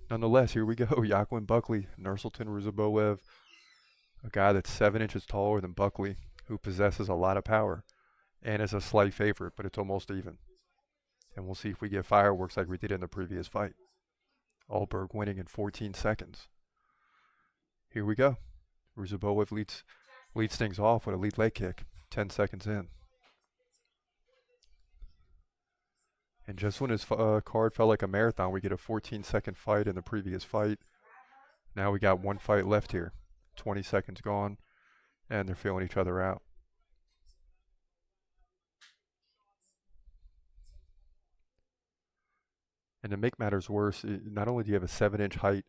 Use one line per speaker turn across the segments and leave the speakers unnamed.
Nonetheless, here we go. Joaquin Buckley, Nursulton Ruziboev, a guy that's 7 inches taller than Buckley, who possesses a lot of power and is a slight favorite, but it's almost even. And we'll see if we get fireworks like we did in the previous fight. Alberg winning in 14 seconds. Here we go. Ruziboev leads things off with a lead leg kick, 10 seconds in. And just when his card felt like a marathon, we get a 14-second fight in the previous fight. Now we got one fight left here. 20 seconds gone, and they're feeling each other out. And to make matters worse, not only do you have a 7-inch height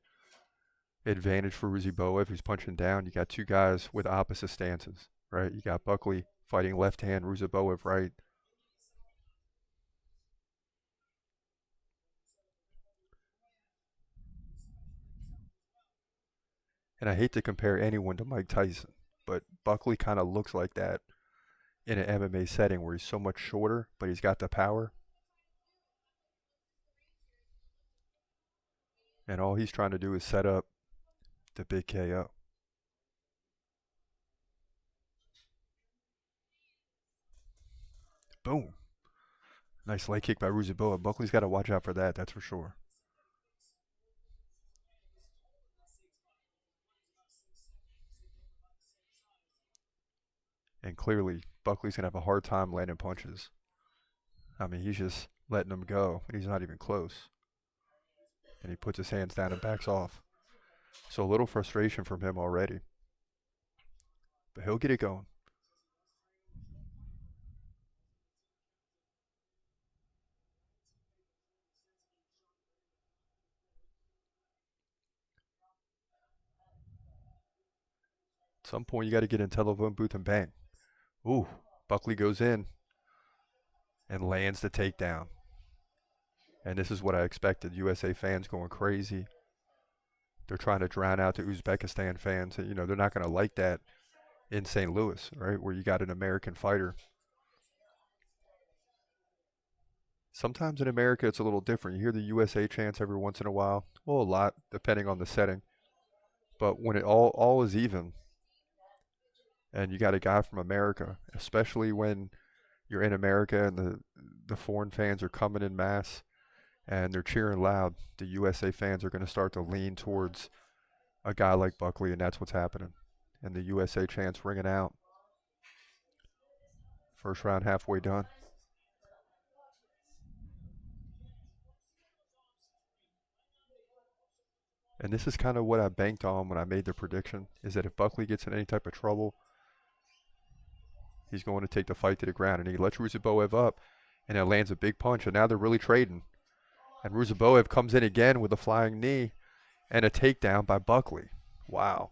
advantage for Ruziboev, who's punching down, you got two guys with opposite stances, right? You got Buckley fighting left hand, Ruziboev right. And I hate to compare anyone to Mike Tyson, but Buckley kind of looks like that in an MMA setting where he's so much shorter, but he's got the power. And all he's trying to do is set up the big KO. Boom. Nice leg kick by Ruziboev. Buckley's got to watch out for that, that's for sure. And clearly, Buckley's going to have a hard time landing punches. I mean, he's just letting them go, and he's not even close. And he puts his hands down and backs off. So a little frustration from him already. But he'll get it going. At some point, you got to get in telephone booth and bang. Ooh, Buckley goes in and lands the takedown. And this is what I expected. USA fans going crazy. They're trying to drown out the Uzbekistan fans. You know, they're not going to like that in St. Louis, right, where you got an American fighter. Sometimes in America it's a little different. You hear the USA chants every once in a while. Well, a lot, depending on the setting. But when it all is even, and you got a guy from America, especially when you're in America and the foreign fans are coming in mass and they're cheering loud, the USA fans are going to start to lean towards a guy like Buckley, and that's what's happening. And the USA chants ringing out. First round halfway done. And this is kind of what I banked on when I made the prediction, is that if Buckley gets in any type of trouble, he's going to take the fight to the ground. And he lets Ruziboev up, and it lands a big punch, and now they're really trading. And Ruziboev comes in again with a flying knee and a takedown by Buckley. Wow.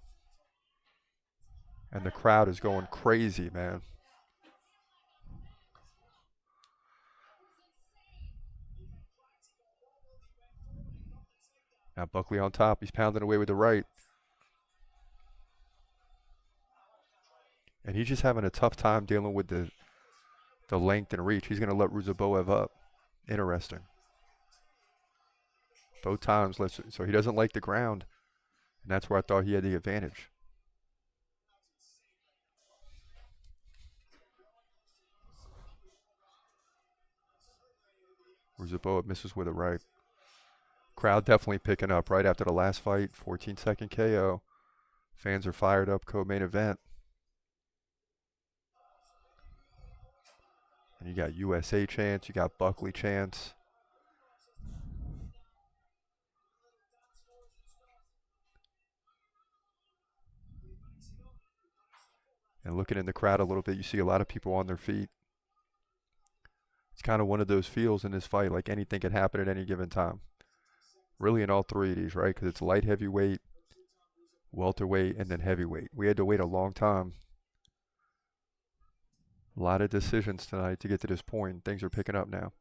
And the crowd is going crazy, man. Now Buckley on top. He's pounding away with the right. And he's just having a tough time dealing with the length and reach. He's going to let Ruziboev up. Interesting. Both times, so he doesn't like the ground. And that's where I thought he had the advantage. Ruziboev misses with a right. Crowd definitely picking up right after the last fight. 14-second KO. Fans are fired up. Co-main event. And you got USA chants. You got Buckley chants. And looking in the crowd a little bit, you see a lot of people on their feet. It's kind of one of those feels in this fight, like anything can happen at any given time. Really in all three of these, right? Because it's light heavyweight, welterweight, and then heavyweight. We had to wait a long time. A lot of decisions tonight to get to this point. Things are picking up now.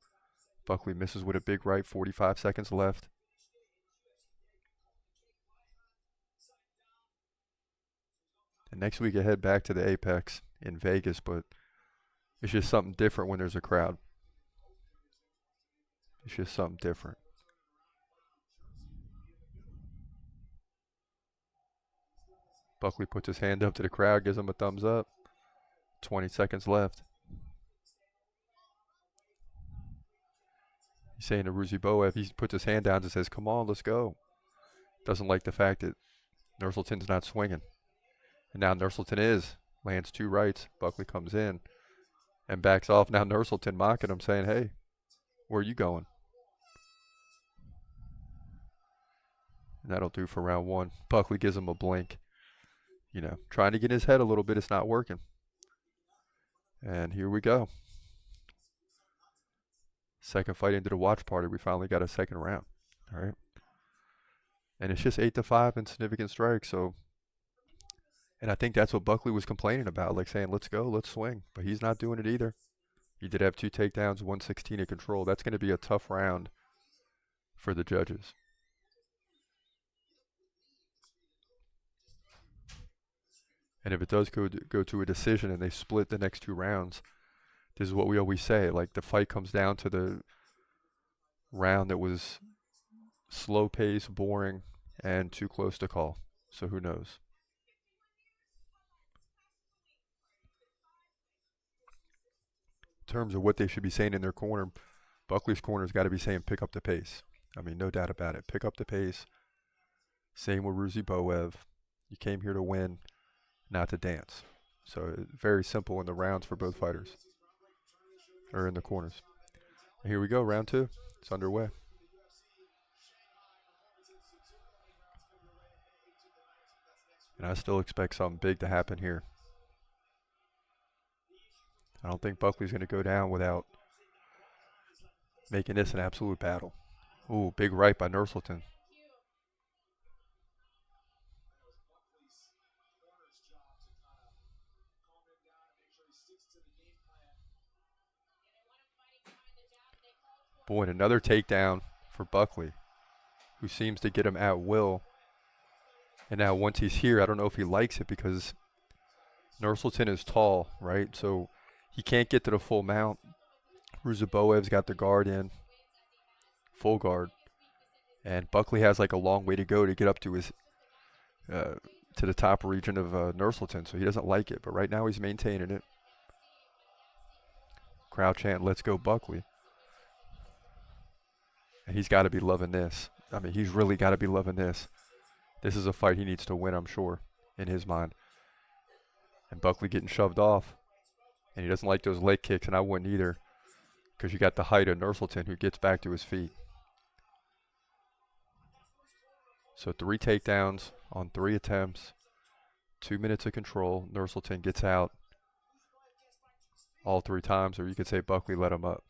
Buckley misses with a big right, 45 seconds left. And next week I head back to the Apex in Vegas, but it's just something different when there's a crowd. It's just something different. Buckley puts his hand up to the crowd, gives him a thumbs up. 20 seconds left. He's saying to Ruziboev, he puts his hand down and says, come on, let's go. Doesn't like the fact that Nursulton's not swinging. And now Nursulton is. Lands 2 rights. Buckley comes in and backs off. Now Nursulton mocking him, saying, hey, where are you going? And that'll do for round 1. Buckley gives him a blink. You know, trying to get in his head a little bit. It's not working. And here we go. Second fight into the watch party. We finally got a second round. All right. And it's just 8-5 in significant strikes. So, and I think that's what Buckley was complaining about, like saying, let's go, let's swing. But he's not doing it either. He did have 2 takedowns, 116 in control. That's going to be a tough round for the judges. And if it does go to a decision and they split the next 2 rounds, this is what we always say. Like, the fight comes down to the round that was slow pace, boring, and too close to call. So who knows? In terms of what they should be saying in their corner, Buckley's corner's got to be saying pick up the pace. I mean, no doubt about it. Pick up the pace. Same with Ruziboev. You came here to win, not to dance. So very simple in the rounds for both fighters. Or in the corners. And here we go, round 2. It's underway. And I still expect something big to happen here. I don't think Buckley's going to go down without making this an absolute battle. Ooh, big right by Nursulton. Boy, and another takedown for Buckley, who seems to get him at will. And now once he's here, I don't know if he likes it because Nursulton is tall, right? So he can't get to the full mount. Ruziboev's got the guard in, full guard. And Buckley has like a long way to go to get up to his to the top region of Nursulton, so he doesn't like it. But right now he's maintaining it. Crowd chant, let's go Buckley. And he's got to be loving this. I mean, he's really got to be loving this. This is a fight he needs to win, I'm sure, in his mind. And Buckley getting shoved off. And he doesn't like those leg kicks, and I wouldn't either, because you got the height of Nursulton, who gets back to his feet. So 3 takedowns on 3 attempts, 2 minutes of control. Nursulton gets out all 3 times, or you could say Buckley let him up.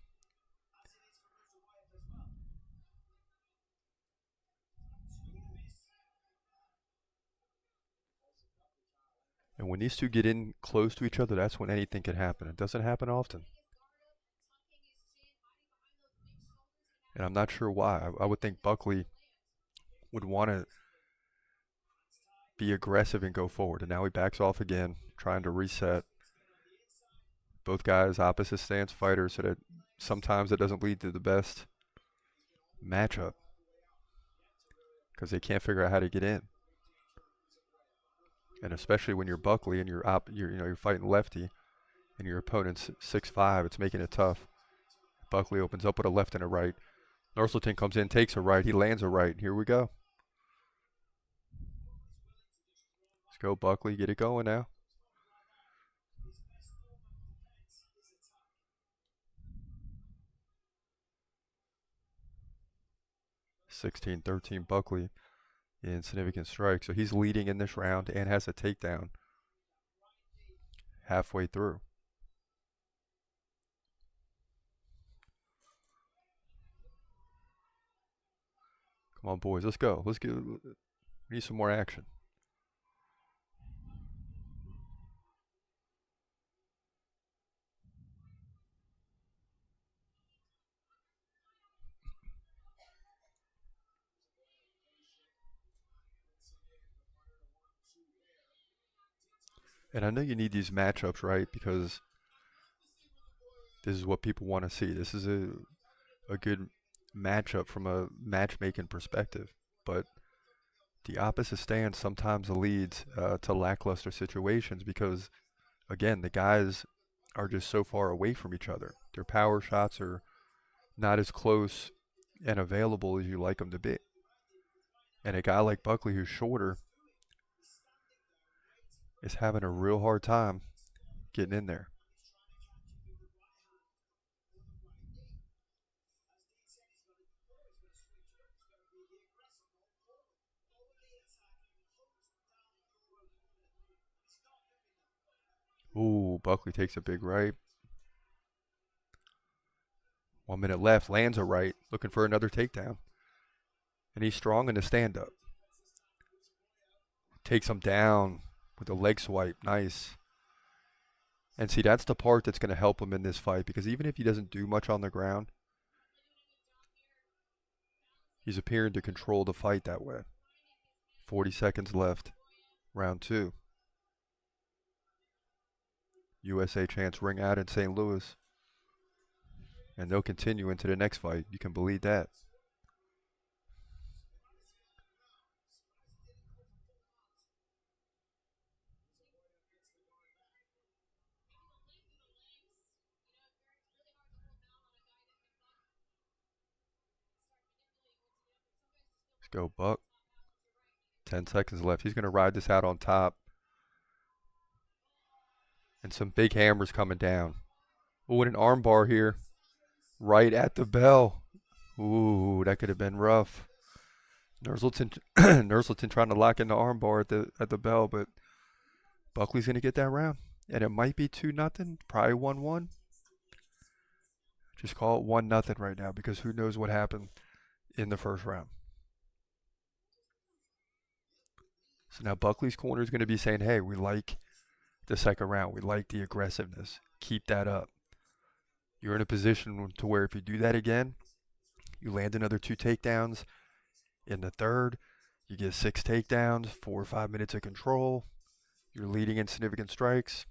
And when these two get in close to each other, that's when anything can happen. It doesn't happen often. And I'm not sure why. I would think Buckley would want to be aggressive and go forward. And now he backs off again, trying to reset. Both guys opposite stance fighters, so that sometimes it doesn't lead to the best matchup because they can't figure out how to get in. And especially when you're Buckley and you're fighting lefty and your opponent's 6'5", it's making it tough. Buckley opens up with a left and a right. Nursulton comes in, takes a right. He lands a right. Here we go. Let's go, Buckley. Get it going now. (16-13) Buckley in significant strike. So he's leading in this round and has a takedown halfway through. Come on, boys. Let's go. We need some more action. And I know you need these matchups, right? Because this is what people want to see. This is a good matchup from a matchmaking perspective. But the opposite stance sometimes leads to lackluster situations because, again, the guys are just so far away from each other. Their power shots are not as close and available as you like them to be. And a guy like Buckley, who's shorter, is having a real hard time getting in there. Ooh, Buckley takes a big right. 1 minute left, lands a right, looking for another takedown. And he's strong in the stand-up. Takes him down with a leg swipe, nice. And see, that's the part that's going to help him in this fight, because even if he doesn't do much on the ground, he's appearing to control the fight that way. 40 seconds left, round 2. USA chants ring out in St. Louis. And they'll continue into the next fight. You can believe that. Let's go, Buck. 10 seconds left. He's going to ride this out on top. And some big hammers coming down. Oh, and an arm bar here. Right at the bell. Ooh, that could have been rough. Nursulton trying to lock in the arm bar at the bell, but Buckley's going to get that round. And it might be 2-0, probably 1-1. Just call it 1-0 right now, because who knows what happened in the first round. So now Buckley's corner is going to be saying, hey, we like the second round. We like the aggressiveness. Keep that up. You're in a position to where if you do that again, you land another 2 takedowns. In the third, you get 6 takedowns, 4 or 5 minutes of control. You're leading in significant strikes.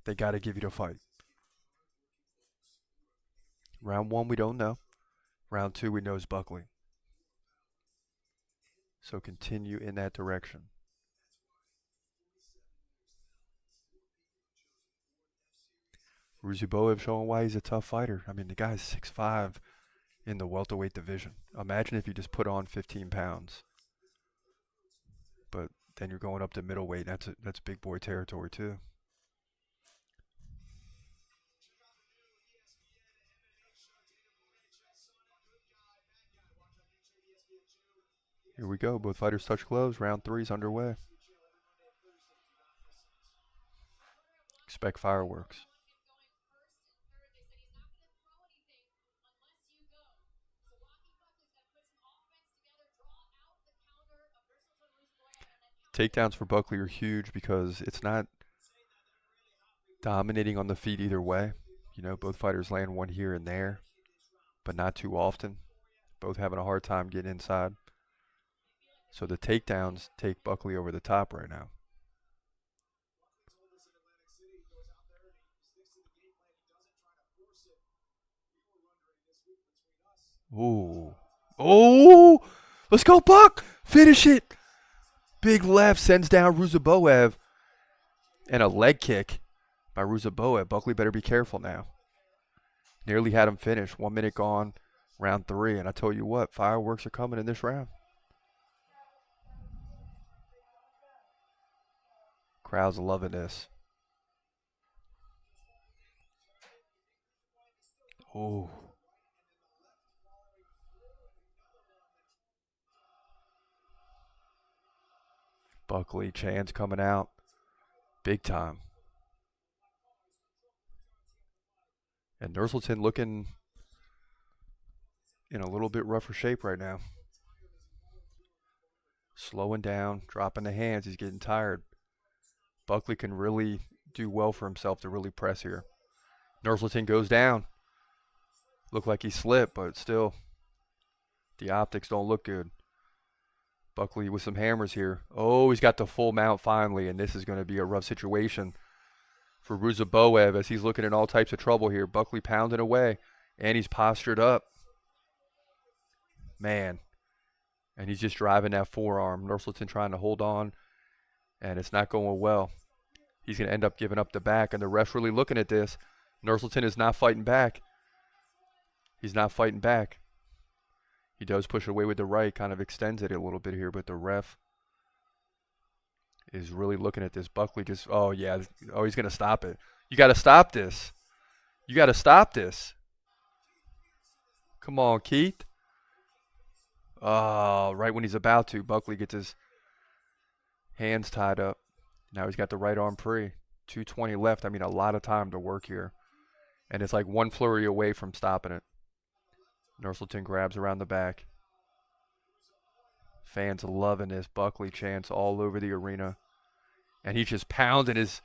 They got to give you the fight. Round 1, we don't know. Round 2, we know is Buckley. So continue in that direction. Ruziboev showing why he's a tough fighter. I mean, the guy's 6'5" in the welterweight division. Imagine if you just put on 15 pounds. But then you're going up to middleweight. That's big boy territory too. Here we go. Both fighters touch gloves. Round 3 is underway. Expect fireworks. Takedowns for Buckley are huge because it's not dominating on the feet either way. You know, both fighters land one here and there, but not too often. Both having a hard time getting inside. So the takedowns take Buckley over the top right now. Ooh. Oh! Let's go, Buck! Finish it! Big left sends down Ruziboev. And a leg kick by Ruziboev. Buckley better be careful now. Nearly had him finished. 1 minute gone. Round 3. And I tell you what, fireworks are coming in this round. Crowd's loving this. Ooh. Buckley, Chan's coming out. Big time. And Nursulton looking in a little bit rougher shape right now. Slowing down, dropping the hands. He's getting tired. Buckley can really do well for himself to really press here. Nursulton goes down. Looked like he slipped, but still, the optics don't look good. Buckley with some hammers here. Oh, he's got the full mount finally, and this is going to be a rough situation for Ruziboev as he's looking in all types of trouble here. Buckley pounding away, and he's postured up. Man, And he's just driving that forearm. Nursulton trying to hold on, and it's not going well. He's going to end up giving up the back, and the ref's really looking at this. Nursulton is not fighting back. He's not fighting back. He does push away with the right, kind of extends it a little bit here, but the ref is really looking at this. Buckley just, oh, yeah. Oh, he's going to stop it. You got to stop this. You got to stop this. Come on, Keith. Oh, right when he's about to, Buckley gets his hands tied up. Now he's got the right arm free. 2:20 left. I mean, a lot of time to work here. And it's like one flurry away from stopping it. Nursulton grabs around the back. Fans loving this. Buckley chants all over the arena. And he's just pounding his,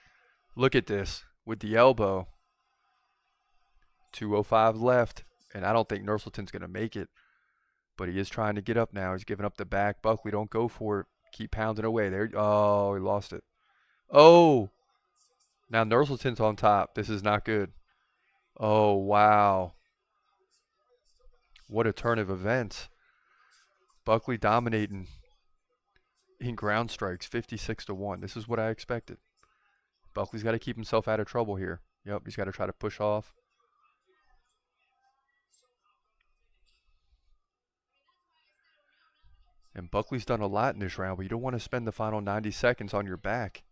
look at this, with the elbow. 2:05 left. And I don't think Nursulton's going to make it. But he is trying to get up now. He's giving up the back. Buckley, don't go for it. Keep pounding away. There. Oh, he lost it. Oh. Now Nursulton's on top. This is not good. Oh, wow. What a turn of events. Buckley dominating in ground strikes, 56-1. This is what I expected. Buckley's got to keep himself out of trouble here. Yep, he's got to try to push off. And Buckley's done a lot in this round, but you don't want to spend the final 90 seconds on your back.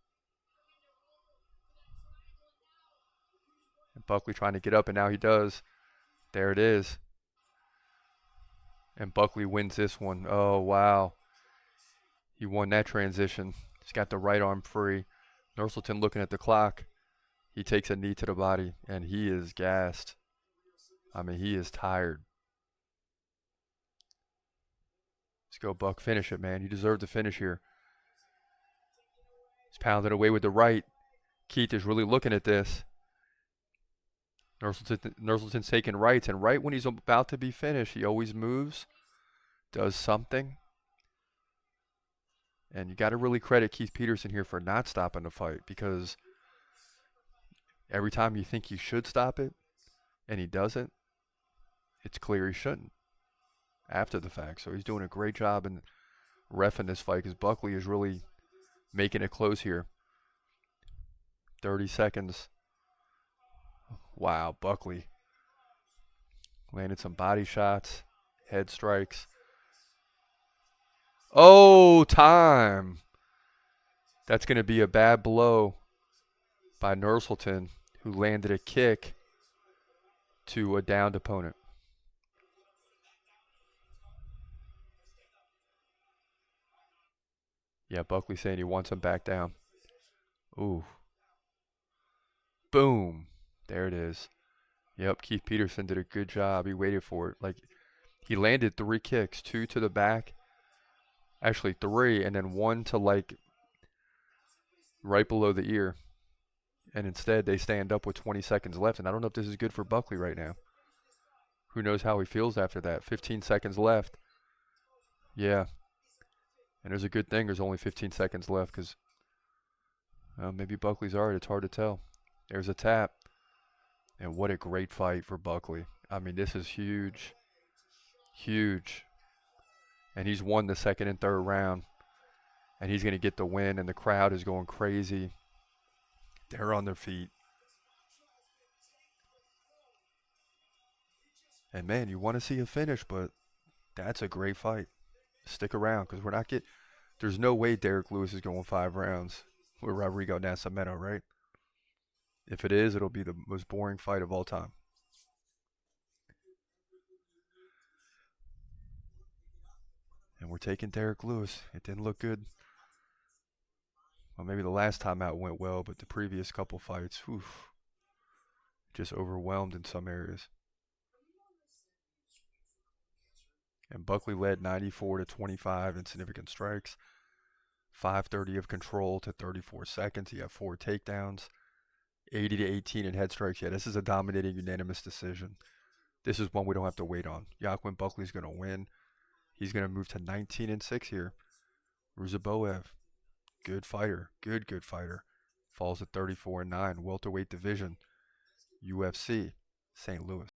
And Buckley trying to get up, and now he does. There it is. And Buckley wins this one. Oh, wow. He won that transition. He's got the right arm free. Nursulton looking at the clock. He takes a knee to the body, and he is gassed. I mean, he is tired. Let's go, Buck. Finish it, man. You deserve to finish here. He's pounding away with the right. Keith is really looking at this. Nursulton's taking rights, and right when he's about to be finished, he always moves, does something. And you got to really credit Keith Peterson here for not stopping the fight, because every time you think you should stop it and he doesn't, it's clear he shouldn't after the fact. So he's doing a great job in reffing this fight, because Buckley is really making it close here. 30 seconds. Wow, Buckley landed some body shots, head strikes. Oh, time. That's going to be a bad blow by Nursulton, who landed a kick to a downed opponent. Yeah, Buckley saying he wants him back down. Ooh. Boom. There it is. Yep, Keith Peterson did a good job. He waited for it. Like, he landed 3 kicks, 2 to the back. Actually, 3, and then 1 to, like, right below the ear. And instead, they stand up with 20 seconds left. And I don't know if this is good for Buckley right now. Who knows how he feels after that. 15 seconds left. Yeah. And there's a good thing there's only 15 seconds left, because maybe Buckley's alright. It's hard to tell. There's a tap. And what a great fight for Buckley. I mean, this is huge. Huge. And he's won the second and third round. And he's going to get the win. And the crowd is going crazy. They're on their feet. And, man, you want to see a finish, but that's a great fight. Stick around, because we're not getting... There's no way Derek Lewis is going 5 rounds with Rodrigo Nascimento, right? If it is, it'll be the most boring fight of all time. And we're taking Derek Lewis. It didn't look good. Well, maybe the last time out went well, but the previous couple fights, oof, just overwhelmed in some areas. And Buckley led 94-25 in significant strikes. 5:30 of control to 34 seconds. He had 4 takedowns. 80-18 in head strikes. Yeah, this is a dominating unanimous decision. This is one we don't have to wait on. Joaquin Buckley's going to win. He's going to move to 19-6 here. Ruziboev, good fighter. Good fighter. Falls at 34-9. Welterweight division. UFC St. Louis.